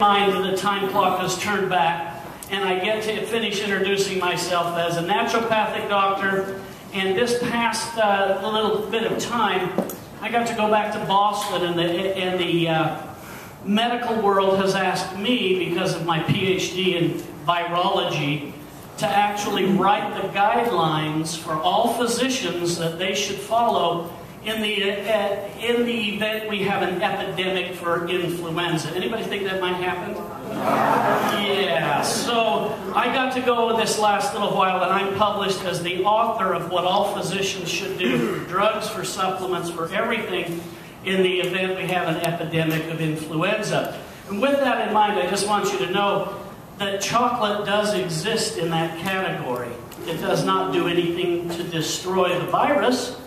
Mind that the time clock has turned back, and I get to finish introducing myself as a naturopathic doctor. And this past little bit of time, I got to go back to Boston, and the medical world has asked me, because of my PhD in virology, to actually write the guidelines for all physicians that they should follow in the event we have an epidemic for influenza. Anybody think that might happen? Yeah, so I got to go this last little while, and I'm published as the author of what all physicians should do, for drugs, for supplements, for everything in the event we have an epidemic of influenza. And with that in mind, I just want you to know that chocolate does exist in that category. It does not do anything to destroy the virus.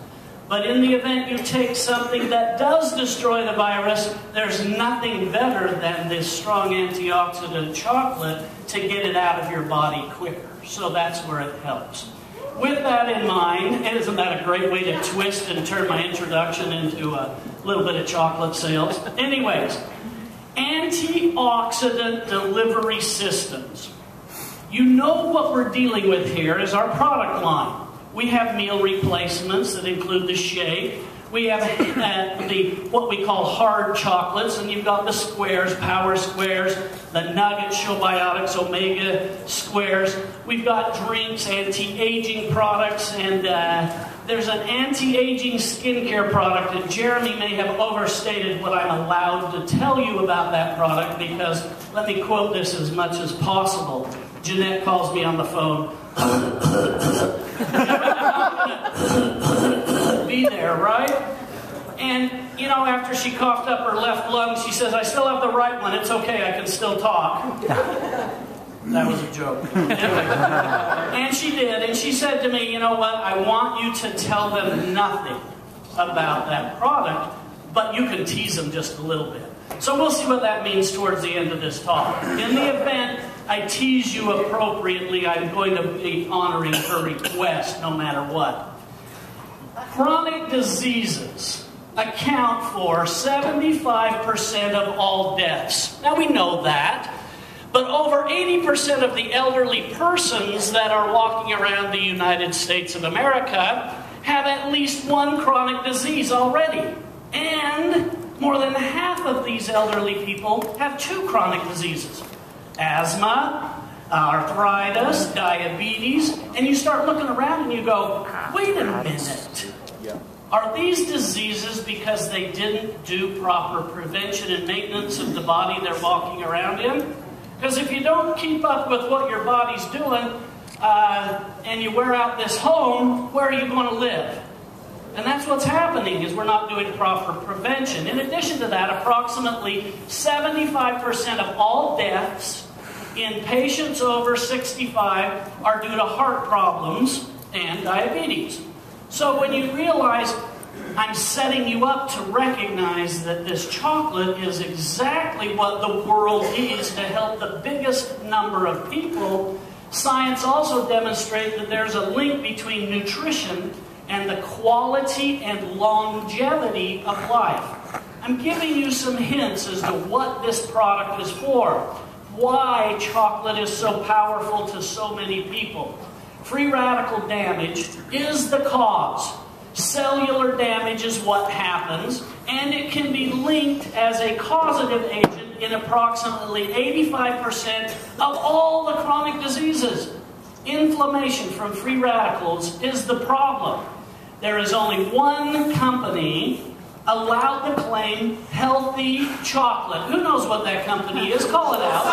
But in the event you take something that does destroy the virus, there's nothing better than this strong antioxidant chocolate to get it out of your body quicker. So that's where it helps. With that in mind, isn't that a great way to twist and turn my introduction into a little bit of chocolate sales? Anyways, antioxidant delivery systems. You know what we're dealing with here is our product line. We have meal replacements that include the shake. We have what we call hard chocolates, and you've got the squares, power squares, the nuggets, showbiotics, omega squares. We've got drinks, anti-aging products, and there's an anti-aging skincare product, and Jeremy may have overstated what I'm allowed to tell you about that product, because let me quote this as much as possible. Jeanette calls me on the phone. Be there, right? And, you know, after she coughed up her left lung, she says, I still have the right one. It's okay, I can still talk. That was a joke. And she did. And she said to me, you know what? I want you to tell them nothing about that product, but you can tease them just a little bit. So we'll see what that means towards the end of this talk. In the event I tease you appropriately, I'm going to be honoring her request no matter what. Chronic diseases account for 75% of all deaths. Now we know that, but over 80% of the elderly persons that are walking around the United States of America have at least one chronic disease already. And more than half of these elderly people have two chronic diseases. Asthma, arthritis, diabetes, and you start looking around and you go, wait a minute. Are these diseases because they didn't do proper prevention and maintenance of the body they're walking around in? Because if you don't keep up with what your body's doing, and you wear out this home, where are you going to live? And that's what's happening, is we're not doing proper prevention. In addition to that, approximately 75% of all deaths in patients over 65 are due to heart problems and diabetes. So when you realize I'm setting you up to recognize that this chocolate is exactly what the world needs to help the biggest number of people, science also demonstrates that there's a link between nutrition and the quality and longevity of life. I'm giving you some hints as to what this product is for, why chocolate is so powerful to so many people. Free radical damage is the cause. Cellular damage is what happens, and it can be linked as a causative agent in approximately 85% of all the chronic diseases. Inflammation from free radicals is the problem. There is only one company allowed to claim healthy chocolate. Who knows what that company is? Call it out.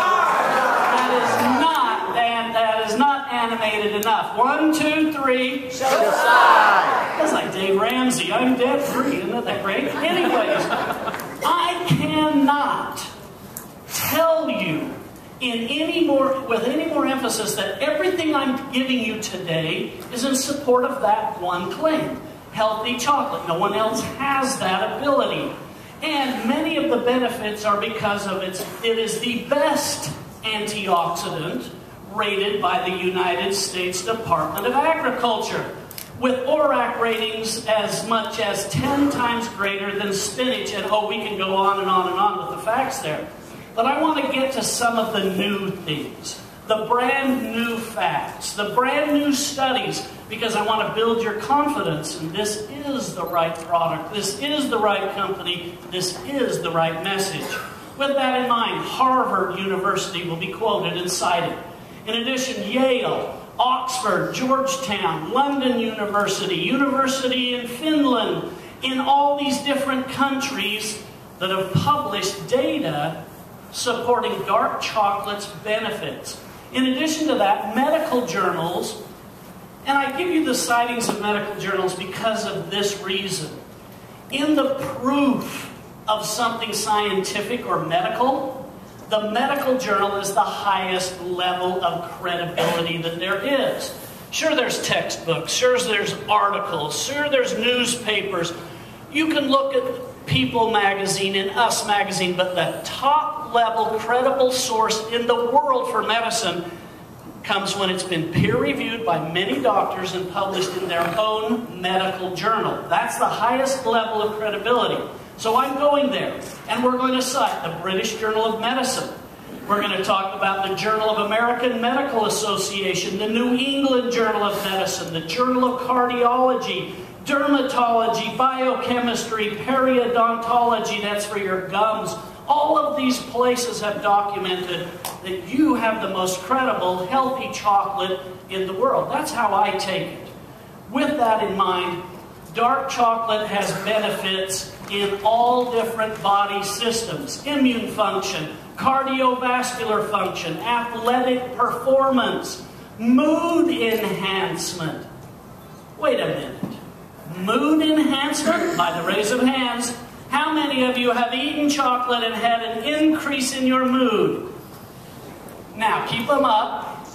That is not animated enough. 1, 2, 3. Xocai. That's like Dave Ramsey. I'm debt free. Isn't that great? Anyways, I cannot tell you with any more emphasis that everything I'm giving you today is in support of that one claim. Healthy chocolate. No one else has that ability. And many of the benefits are because of it is the best antioxidant rated by the United States Department of Agriculture, with ORAC ratings as much as 10 times greater than spinach. And oh, we can go on and on and on with the facts there. But I want to get to some of the new things, the brand new facts, the brand new studies, because I want to build your confidence in this is the right product, this is the right company, this is the right message. With that in mind, Harvard University will be quoted and cited. In addition, Yale, Oxford, Georgetown, London University, University in Finland, in all these different countries that have published data supporting dark chocolate's benefits. In addition to that, medical journals, and I give you the citings of medical journals because of this reason. In the proof of something scientific or medical, the medical journal is the highest level of credibility that there is. Sure, there's textbooks, sure, there's articles, sure, there's newspapers. You can look at People magazine and Us magazine, but the top level credible source in the world for medicine comes when it's been peer-reviewed by many doctors and published in their own medical journal. That's the highest level of credibility. So I'm going there, and we're going to cite the British Journal of Medicine. We're going to talk about the Journal of American Medical Association, the New England Journal of Medicine, the Journal of Cardiology, dermatology, biochemistry, periodontology, that's for your gums. All of these places have documented that you have the most credible, healthy chocolate in the world. That's how I take it. With that in mind, dark chocolate has benefits in all different body systems. Immune function, cardiovascular function, athletic performance, mood enhancement. Wait a minute. Mood enhancement? By the raise of hands, how many of you have eaten chocolate and had an increase in your mood? Now, keep them up.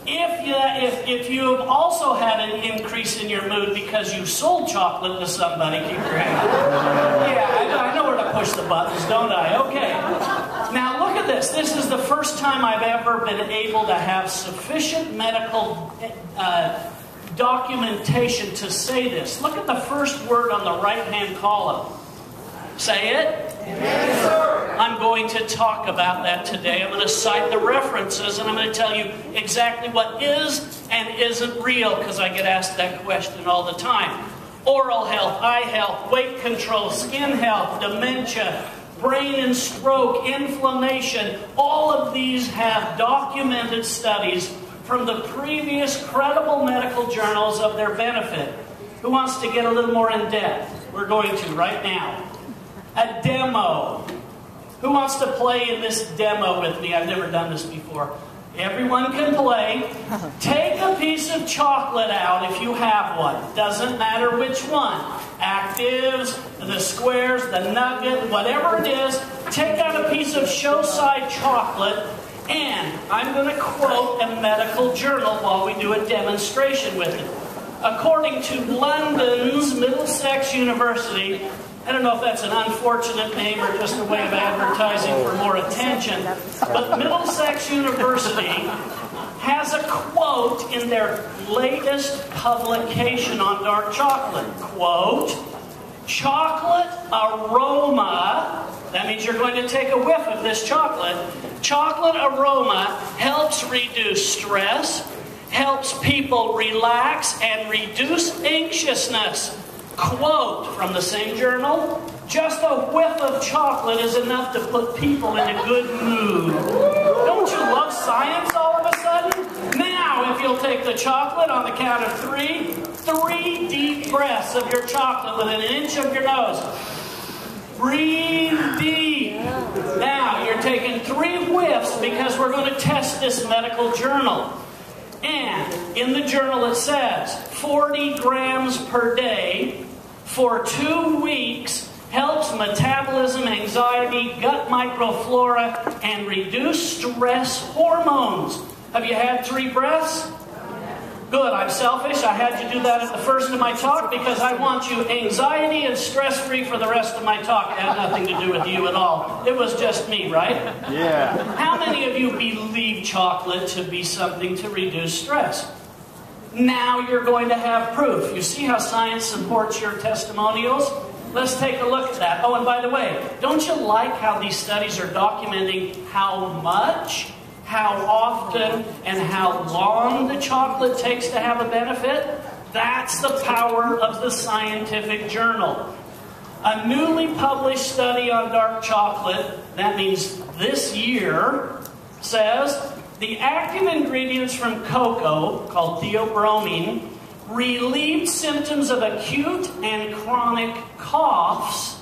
If you have also had an increase in your mood because you sold chocolate to somebody, keep your hand up. Yeah, I know where to push the buttons, don't I? Okay. Now, look at this. This is the first time I've ever been able to have sufficient medical documentation to say this. Look at the first word on the right-hand column. Say it. Yes, sir. I'm going to talk about that today. I'm going to cite the references, and I'm going to tell you exactly what is and isn't real, because I get asked that question all the time. Oral health, eye health, weight control, skin health, dementia, brain and stroke, inflammation. All of these have documented studies from the previous credible medical journals of their benefit. Who wants to get a little more in depth? We're going to right now. A demo. Who wants to play in this demo with me? I've never done this before. Everyone can play. Take a piece of chocolate out if you have one. Doesn't matter which one. Actives, the squares, the nugget, whatever it is. Take out a piece of Xocai chocolate, and I'm going to quote a medical journal while we do a demonstration with it. According to London's Middlesex University, I don't know if that's an unfortunate name or just a way of advertising for more attention, but Middlesex University has a quote in their latest publication on dark chocolate. Quote, chocolate aroma, that means you're going to take a whiff of this chocolate. Chocolate aroma helps reduce stress, helps people relax, and reduce anxiousness. Quote from the same journal, just a whiff of chocolate is enough to put people in a good mood. Don't you love science all of a sudden? Now, if you'll take the chocolate on the count of three deep breaths of your chocolate within an inch of your nose. Breathe deep. Now, you're taking 3 whiffs because we're going to test this medical journal. And in the journal it says 40 grams per day for 2 weeks helps metabolism, anxiety, gut microflora, and reduce stress hormones. Have you had 3 breaths? Good, I'm selfish. I had you do that at the first of my talk because I want you anxiety and stress-free for the rest of my talk. It had nothing to do with you at all. It was just me, right? Yeah. How many of you believe chocolate to be something to reduce stress? Now you're going to have proof. You see how science supports your testimonials? Let's take a look at that. Oh, and by the way, don't you like how these studies are documenting how much, how often, and how long the chocolate takes to have a benefit? That's the power of the scientific journal. A newly published study on dark chocolate, that means this year, says the active ingredients from cocoa, called theobromine, relieved symptoms of acute and chronic coughs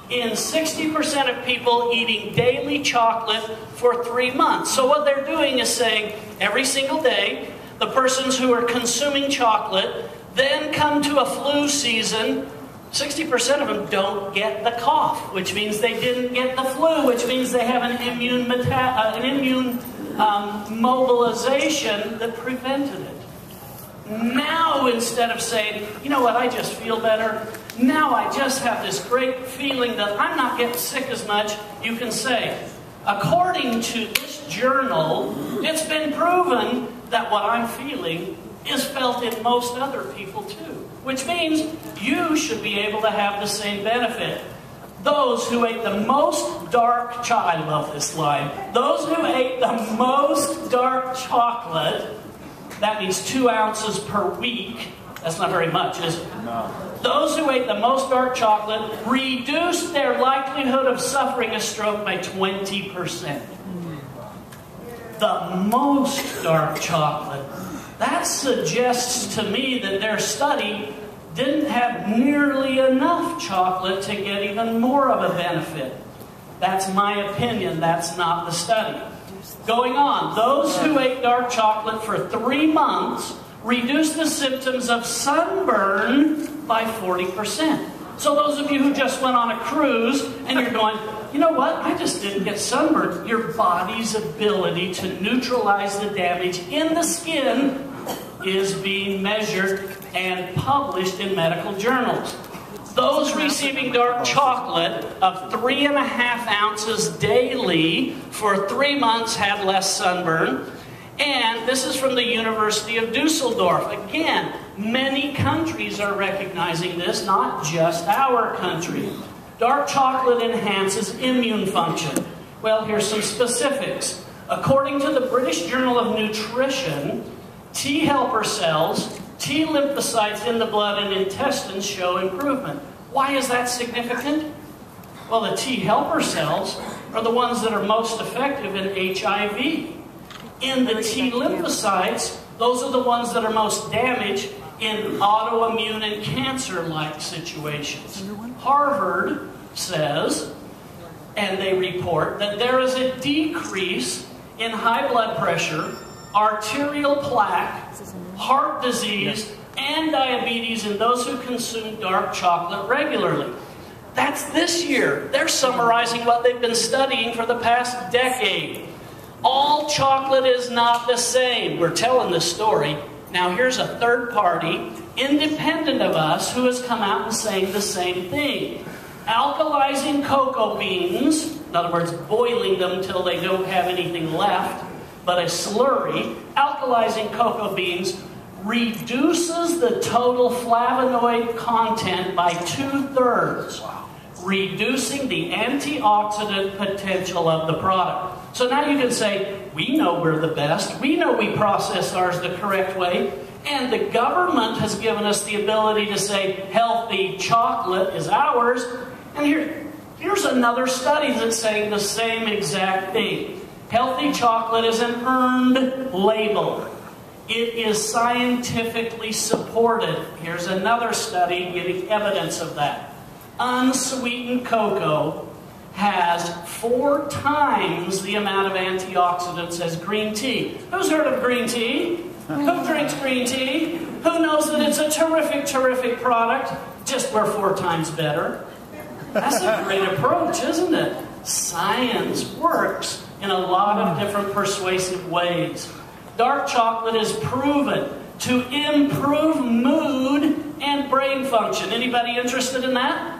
in 60% of people eating daily chocolate for 3 months. So what they're doing is saying every single day, the persons who are consuming chocolate then come to a flu season, 60% of them don't get the cough, which means they didn't get the flu, which means they have an immune mobilization that prevented it. Now, instead of saying, you know what, I just feel better, now I just have this great feeling that I'm not getting sick as much, you can say, according to this journal, it's been proven that what I'm feeling is felt in most other people too. Which means you should be able to have the same benefit. Those who ate the most dark chocolate, I love this line, those who ate the most dark chocolate, that means 2 ounces per week. That's not very much, is it? No. Those who ate the most dark chocolate reduced their likelihood of suffering a stroke by 20%. The most dark chocolate. That suggests to me that their study didn't have nearly enough chocolate to get even more of a benefit. That's my opinion. That's not the study. Going on, those who ate dark chocolate for 3 months reduced the symptoms of sunburn by 40%. So those of you who just went on a cruise and you're going, you know what, I just didn't get sunburned. Your body's ability to neutralize the damage in the skin is being measured and published in medical journals. Those receiving dark chocolate of 3.5 ounces daily for 3 months had less sunburn. And this is from the University of Dusseldorf. Again, many countries are recognizing this, not just our country. Dark chocolate enhances immune function. Well, here's some specifics. According to the British Journal of Nutrition, T helper cells, T lymphocytes in the blood and intestines show improvement. Why is that significant? Well, the T helper cells are the ones that are most effective in HIV. In the T lymphocytes, those are the ones that are most damaged in autoimmune and cancer-like situations. Harvard says, and they report, that there is a decrease in high blood pressure, arterial plaque, heart disease, and diabetes in those who consume dark chocolate regularly. That's this year. They're summarizing what they've been studying for the past decade. All chocolate is not the same. We're telling this story. Now here's a third party, independent of us, who has come out and saying the same thing. Alkalizing cocoa beans, in other words, boiling them till they don't have anything left, but a slurry, alkalizing cocoa beans reduces the total flavonoid content by 2/3, reducing the antioxidant potential of the product. So now you can say, we know we're the best, we know we process ours the correct way, and the government has given us the ability to say healthy chocolate is ours. And here's another study that's saying the same exact thing. Healthy chocolate is an earned label. It is scientifically supported. Here's another study giving evidence of that. Unsweetened cocoa has 4 times the amount of antioxidants as green tea. Who's heard of green tea? Who drinks green tea? Who knows that it's a terrific, terrific product? Just we're 4 times better. That's a great approach, isn't it? Science works in a lot of different persuasive ways. Dark chocolate is proven to improve mood and brain function. Anybody interested in that?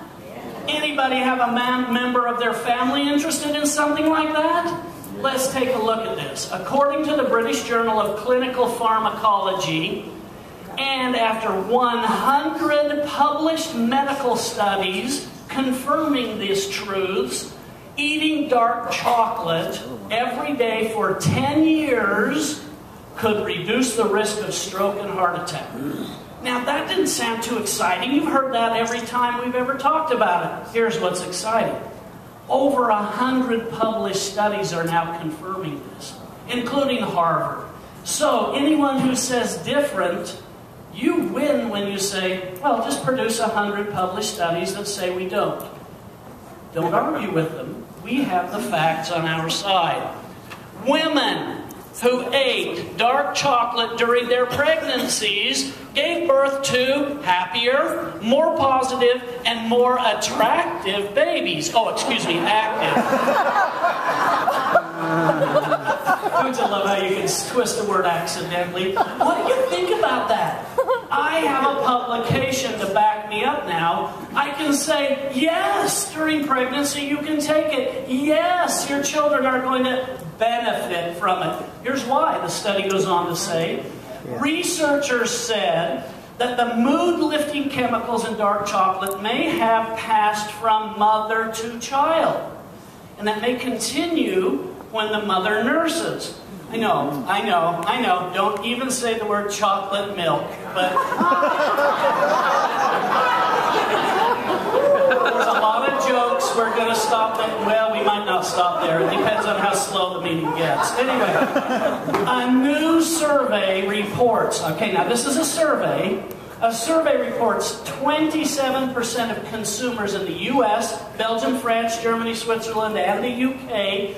Anybody have a member of their family interested in something like that? Let's take a look at this. According to the British Journal of Clinical Pharmacology, And after 100 published medical studies confirming these truths, eating dark chocolate every day for 10 years could reduce the risk of stroke and heart attack. Now, that didn't sound too exciting. You've heard that every time we've ever talked about it. Here's what's exciting. Over 100 published studies are now confirming this, including Harvard. So, anyone who says different, you win when you say, well, just produce 100 published studies that say we don't. Don't argue with them. We have the facts on our side. Women who ate dark chocolate during their pregnancies gave birth to happier, more positive, and more attractive babies. Oh, excuse me, active. Don't you love how you can twist a word accidentally? What do you think about that? I have a publication to back me up now. I can say, yes, during pregnancy you can take it. Yes, your children are going to benefit from it. Here's why, the study goes on to say. Researchers said that the mood-lifting chemicals in dark chocolate may have passed from mother to child. And that may continue when the mother nurses. I know. Don't even say the word chocolate milk. But there's a lot of jokes. We're going to stop them. Well, we might not stop there. It depends on how slow the meeting gets. Anyway, a new survey reports. Okay, now this is a survey. A survey reports 27% of consumers in the U.S., Belgium, France, Germany, Switzerland, and the UK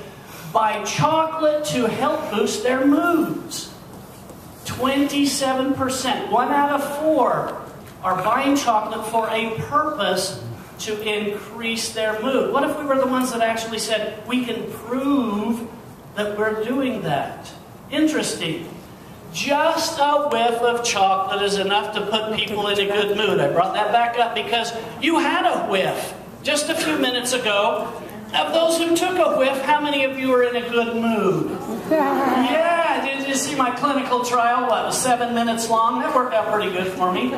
buy chocolate to help boost their moods. 27%, 1 out of 4, are buying chocolate for a purpose to increase their mood. What if we were the ones that actually said, we can prove that we're doing that? Interesting. Just a whiff of chocolate is enough to put people in a good mood. I brought that back up because you had a whiff just a few minutes ago. Of those who took a whiff, how many of you are in a good mood? Yeah, did you see my clinical trial? What, was 7 minutes long? That worked out pretty good for me.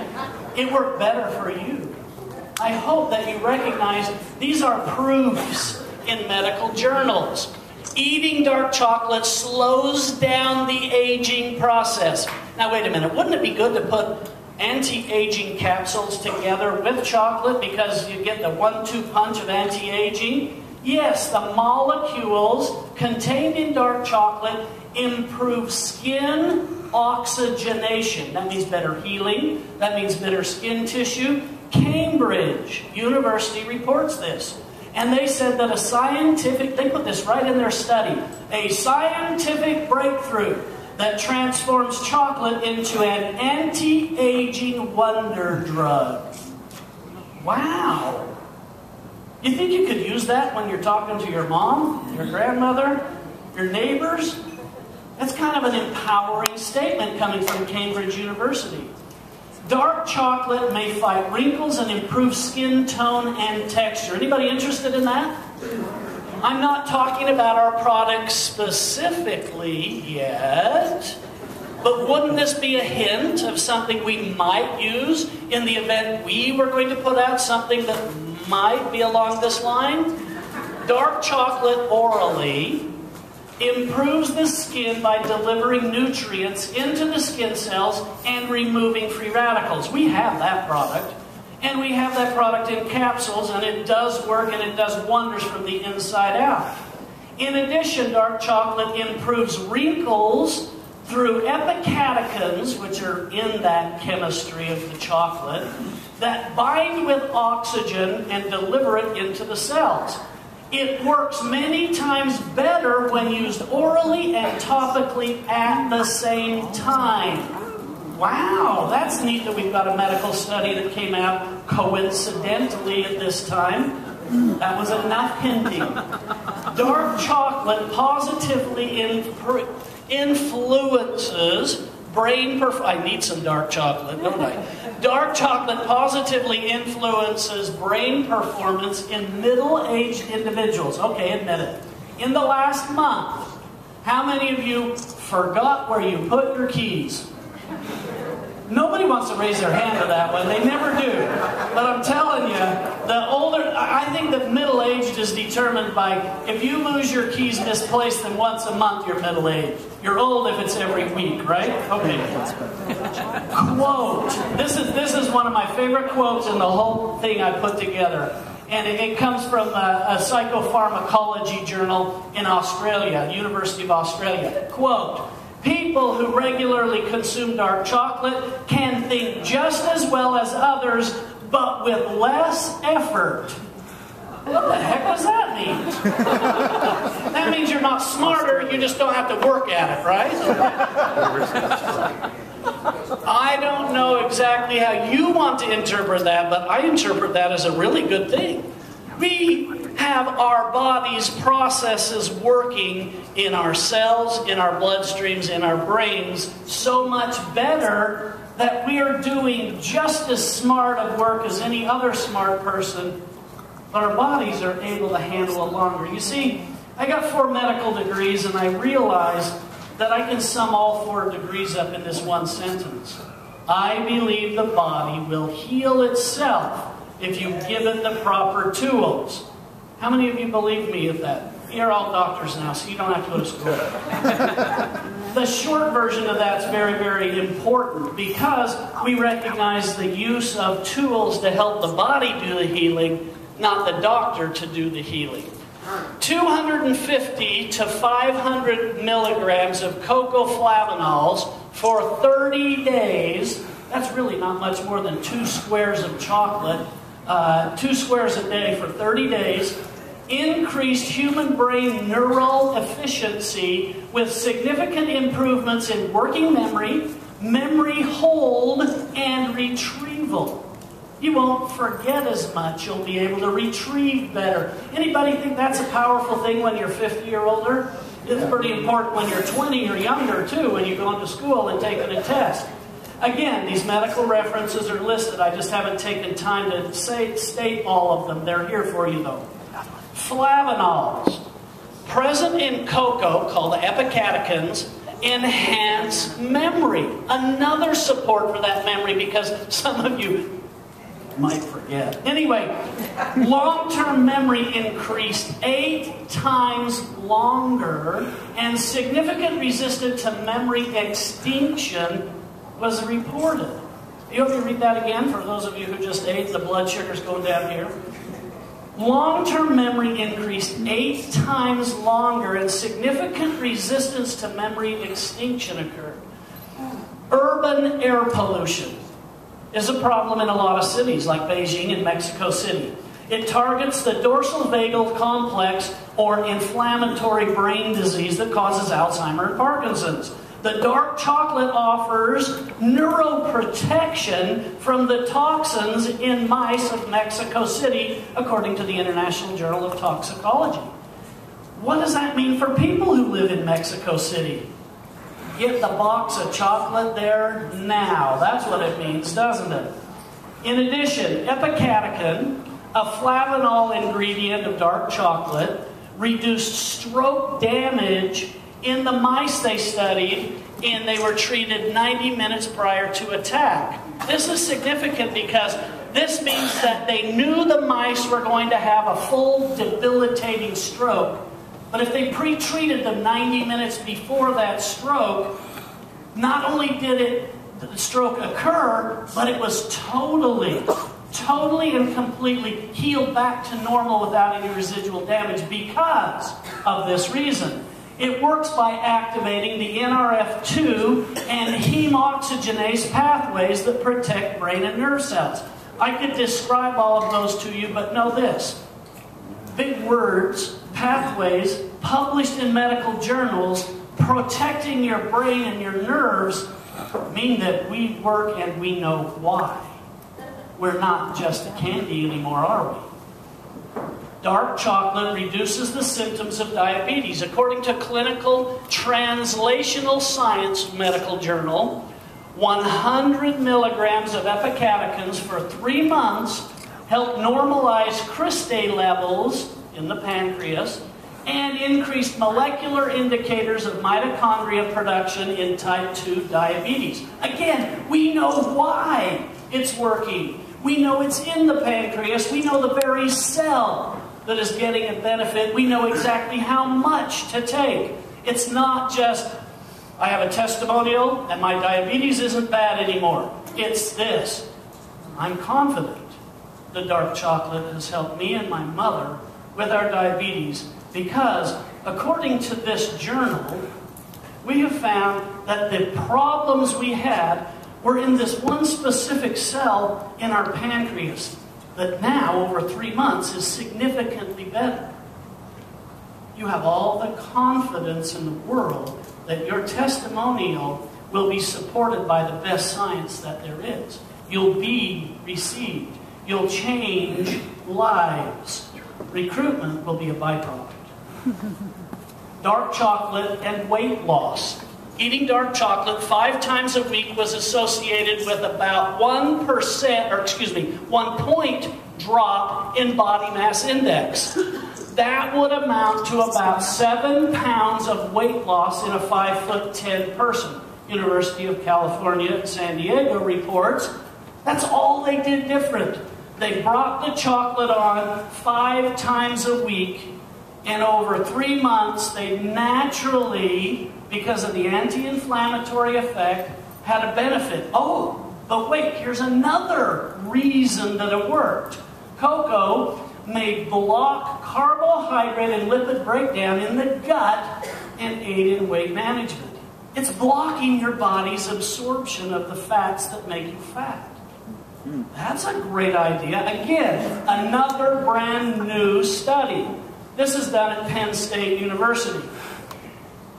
It worked better for you. I hope that you recognize these are proofs in medical journals. Eating dark chocolate slows down the aging process. Now, wait a minute. Wouldn't it be good to put anti-aging capsules together with chocolate because you get the 1-2 punch of anti-aging? Yes, the molecules contained in dark chocolate improve skin oxygenation. That means better healing. That means better skin tissue. Cambridge University reports this. And they said that they put this right in their study, a scientific breakthrough that transforms chocolate into an anti-aging wonder drug. Wow. You think you could use that when you're talking to your mom, your grandmother, your neighbors? That's kind of an empowering statement coming from Cambridge University. Dark chocolate may fight wrinkles and improve skin tone and texture. Anybody interested in that? I'm not talking about our product specifically yet, but wouldn't this be a hint of something we might use in the event we were going to put out something that might be along this line? Dark chocolate orally improves the skin by delivering nutrients into the skin cells and removing free radicals. We have that product. And we have that product in capsules, and it does work, and it does wonders from the inside out. In addition, dark chocolate improves wrinkles through epicatechins, which are in that chemistry of the chocolate, that bind with oxygen and deliver it into the cells. It works many times better when used orally and topically at the same time. Wow, that's neat that we've got a medical study that came out coincidentally at this time. That was enough hinting. Dark chocolate positively influences brain performance. I need some dark chocolate, don't I? Dark chocolate positively influences brain performance in middle-aged individuals. Okay, admit it. In the last month, how many of you forgot where you put your keys? Nobody wants to raise their hand to that one. They never do. But I'm telling you, the older, I think that middle-aged is determined by, if you lose your keys misplaced then once a month, you're middle-aged. You're old if it's every week, right? Okay. Quote. This is one of my favorite quotes in the whole thing I put together. And it comes from a psychopharmacology journal in Australia, University of Australia. Quote. People who regularly consume dark chocolate can think just as well as others, but with less effort. What the heck does that mean? That means you're not smarter, you just don't have to work at it, right? I don't know exactly how you want to interpret that, but I interpret that as a really good thing. We have our body's processes working in our cells, in our bloodstreams, in our brains so much better that we are doing just as smart of work as any other smart person, but our bodies are able to handle it longer. You see, I got 4 medical degrees, and I realized that I can sum all 4 degrees up in this one sentence. I believe the body will heal itself if you give it the proper tools. How many of you believe me at that? You're all doctors now, so you don't have to go to school. The short version of that's very, very important because we recognize the use of tools to help the body do the healing, not the doctor to do the healing. 250 to 500 milligrams of cocoa flavanols for 30 days. That's really not much more than 2 squares of chocolate. 2 squares a day for 30 days. Increased human brain neural efficiency with significant improvements in working memory, memory hold, and retrieval. You won't forget as much. You'll be able to retrieve better. Anybody think that's a powerful thing when you're 50 or older? It's pretty important when you're 20 or younger, too, when you're going to school and taking a test. Again, these medical references are listed. I just haven't taken time to state all of them. They're here for you, though. Flavanols, present in cocoa, called epicatechins, enhance memory. Another support for that memory because some of you might forget. Anyway, long-term memory increased 8 times longer, and significant resistance to memory extinction was reported. You want me to read that again for those of you who just ate? The blood sugar's going down here. Long-term memory increased 8 times longer, and significant resistance to memory extinction occurred. Urban air pollution is a problem in a lot of cities, like Beijing and Mexico City. It targets the dorsal vagal complex, or inflammatory brain disease that causes Alzheimer's and Parkinson's. The dark chocolate offers neuroprotection from the toxins in mice of Mexico City, according to the International Journal of Toxicology. What does that mean for people who live in Mexico City? Get the box of chocolate there now. That's what it means, doesn't it? In addition, epicatechin, a flavanol ingredient of dark chocolate, reduced stroke damage in the mice they studied, and they were treated 90 minutes prior to attack. This is significant because this means that they knew the mice were going to have a full debilitating stroke, but if they pre-treated them 90 minutes before that stroke, not only did the stroke occur, but it was totally and completely healed back to normal without any residual damage because of this reason. It works by activating the NRF2 and heme oxygenase pathways that protect brain and nerve cells. I could describe all of those to you, but know this. Big words, pathways, published in medical journals, protecting your brain and your nerves mean that we work and we know why. We're not just a candy anymore, are we? Dark chocolate reduces the symptoms of diabetes. According to Clinical Translational Science Medical Journal, 100 milligrams of epicatechins for 3 months help normalize cristae levels in the pancreas and increased molecular indicators of mitochondria production in type 2 diabetes. Again, we know why it's working. We know it's in the pancreas. We know the very cell that is getting a benefit. We know exactly how much to take. It's not just, I have a testimonial and my diabetes isn't bad anymore. It's this. I'm confident the dark chocolate has helped me and my mother with our diabetes because, according to this journal, we have found that the problems we had were in this one specific cell in our pancreas that now, over 3 months, is significantly better. You have all the confidence in the world that your testimonial will be supported by the best science that there is. You'll be received. You'll change lives. Recruitment will be a byproduct. Dark chocolate and weight loss. Eating dark chocolate 5 times a week was associated with about 1 point drop in body mass index. That would amount to about 7 pounds of weight loss in a 5'10" person. University of California, San Diego reports that's all they did different. They brought the chocolate on 5 times a week, and over 3 months they naturally, because of the anti-inflammatory effect, had a benefit. Oh, but wait, here's another reason that it worked. Cocoa may block carbohydrate and lipid breakdown in the gut and aid in weight management. It's blocking your body's absorption of the fats that make you fat. That's a great idea. Again, another brand new study. This is done at Penn State University.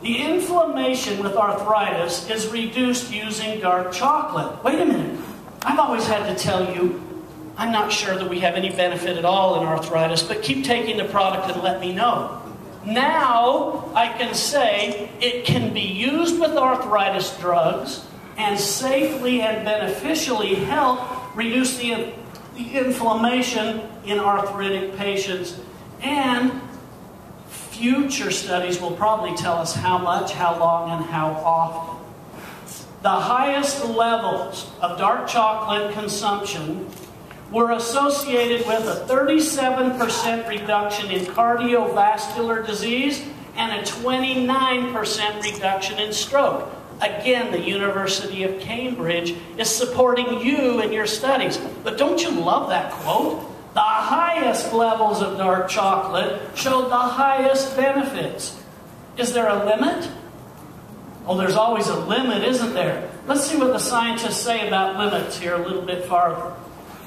The inflammation with arthritis is reduced using dark chocolate. Wait a minute. I've always had to tell you, I'm not sure that we have any benefit at all in arthritis, but keep taking the product and let me know. Now I can say it can be used with arthritis drugs and safely and beneficially help reduce the inflammation in arthritic patients. And future studies will probably tell us how much, how long, and how often. The highest levels of dark chocolate consumption were associated with a 37% reduction in cardiovascular disease and a 29% reduction in stroke. Again, the University of Cambridge is supporting you in your studies. But don't you love that quote? The highest levels of dark chocolate showed the highest benefits. Is there a limit? Oh, there's always a limit, isn't there? Let's see what the scientists say about limits here a little bit farther.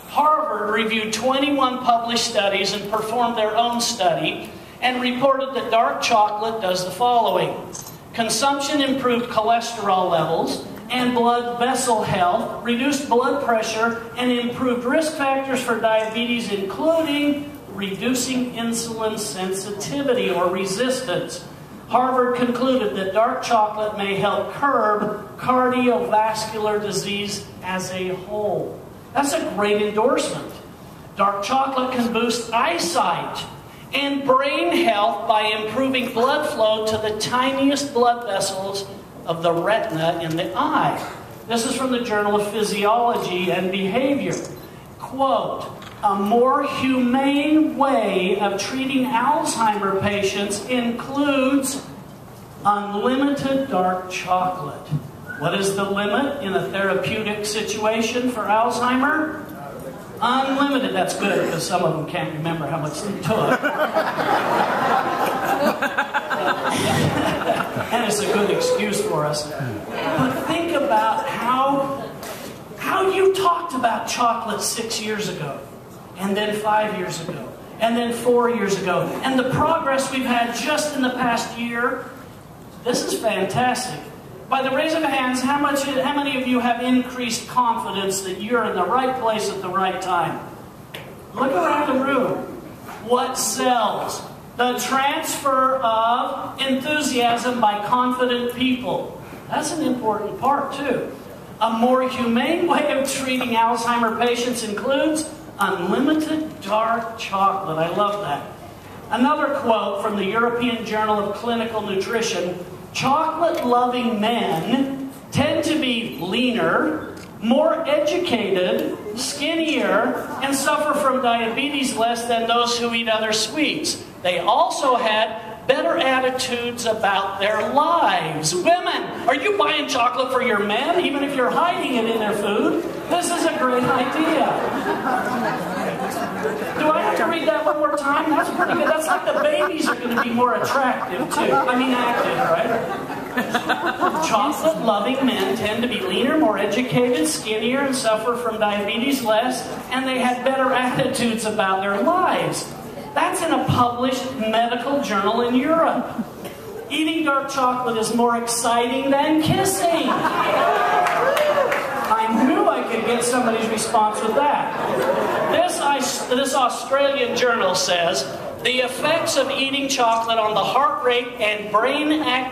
Harvard reviewed 21 published studies and performed their own study and reported that dark chocolate does the following. Consumption improved cholesterol levels and blood vessel health, reduced blood pressure, and improved risk factors for diabetes, including reducing insulin sensitivity or resistance. Harvard concluded that dark chocolate may help curb cardiovascular disease as a whole. That's a great endorsement. Dark chocolate can boost eyesight and brain health by improving blood flow to the tiniest blood vessels of the retina in the eye. This is from the Journal of Physiology and Behavior. Quote, a more humane way of treating Alzheimer patients includes unlimited dark chocolate. What is the limit in a therapeutic situation for Alzheimer? Unlimited. That's good, because some of them can't remember how much they took. And it's a good excuse for us. But think about how you talked about chocolate 6 years ago, and then 5 years ago, and then 4 years ago, and the progress we've had just in the past year. This is fantastic. By the raise of hands, how many of you have increased confidence that you're in the right place at the right time? Look around the room. What sells? The transfer of enthusiasm by confident people. That's an important part, too. A more humane way of treating Alzheimer patients includes unlimited dark chocolate. I love that. Another quote from the European Journal of Clinical Nutrition: chocolate-loving men tend to be leaner, more educated, skinnier, and suffer from diabetes less than those who eat other sweets. They also had better attitudes about their lives. Women, are you buying chocolate for your men, even if you're hiding it in their food? This is a great idea. Do I have to read that one more time? That's pretty good. That's like the babies are going to be more attractive, too. I mean, active, right? Chocolate-loving men tend to be leaner, more educated, skinnier, and suffer from diabetes less, and they had better attitudes about their lives. That's in a published medical journal in Europe. Eating dark chocolate is more exciting than kissing. I knew I could get somebody's response with that. This Australian journal says, the effects of eating chocolate on the heart rate and brain activity